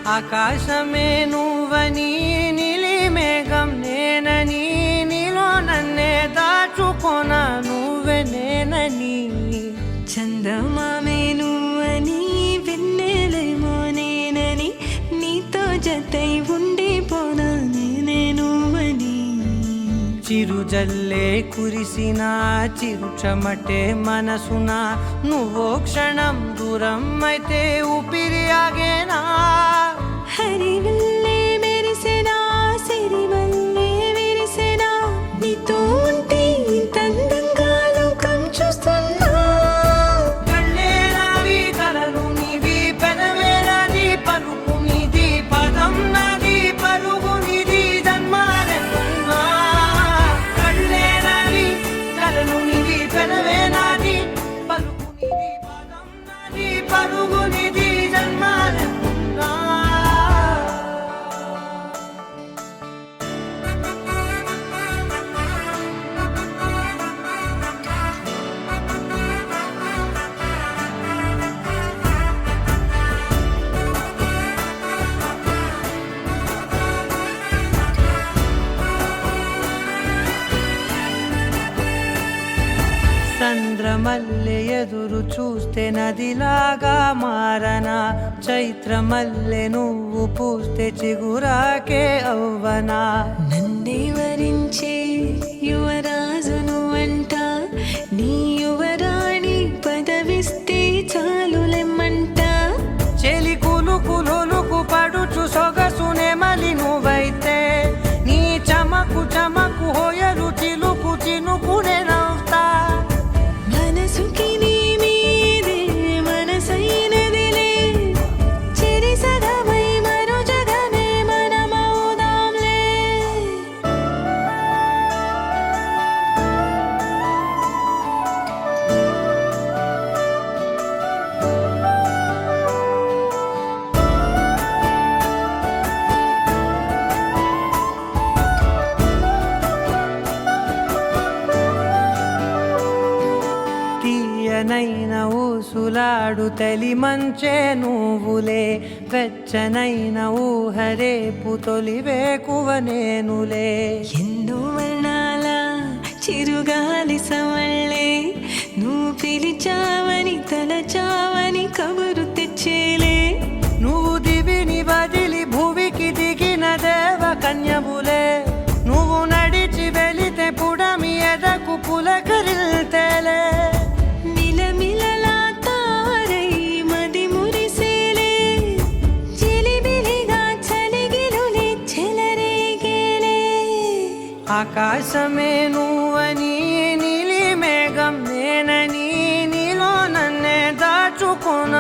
ఆకాశమే నువ్వని నీలి మేఘం నేనని నీలో నన్నే దాచుకొన నువ్వే నేనని చందమామే నువ్వని వెన్నెలేమో నేనని నీతో జతై ఉండిపోనా నేనే నువ్వని చిరుజల్లే కురిసిన చిరు చెమటే మనసున నువ్వో క్షణం దూరం అయితే ఊపిరి ఆగేనా హరివల్లే మెరిసెనా సిరివల్లే విరిసెనా నీతో ఉంటే ఇంత అందంగా లోకం చూస్తున్నా కళ్ళే నావి కలలు నీవి పెదవే నాది పలుకు నీది పదం నాది పలుగు నీది జన్మాలెన్నున్నా కళ్ళే నావి కలలు నీవి పెదవే నాది పలుకు నీది పదం నాది పలుగు నీది జన్మాలెన్నున్నా చంద్రమల్లె ఎదురు చూస్తే నదిలాగా మారనా చైత్రమల్లె నువ్వు పూస్తే చిగురాకే అవ్వనా నన్నే వరించే యువరాజును అంట నీ యువరాణి పదవిస్తే చాలులెమ్మంట చెలి కులుకు పడుచు సొగసునే మలి నువ్వైతే నీ చమకు చమకు హోయలు చిలుకు చినుకునే నవ్వుతా మనసుకి నీ మీదే మనసైనదిలే చెరి సగమై మరో జగమే మనమవుదాంలే తీయనైన ఊసులాడు తలి మంచే నువ్వులే వెచ్చనైన ఊహరేపు తొలి వేకువ నేనులే ఎన్నో వర్ణాల చిరుగాలి సవళ్ళే నువ్వు పిలిచావని తలచావని కబురు తెచ్చేలే నువ్వు దివిని బదిలి భూమికి దిగిన దేవ కన్యవులే నువ్వు నడిచి వెళితే పుడమి ఎదకు పులకరిల్తేలే మిలమిలలా తారై మది మురిసేలే చిలిబిలిగా చలిగిలులే చెలరేగేలే ఆకాశమే నువ్వని నీలి మేఘం నేనని నీలో నన్నే దాచుకొన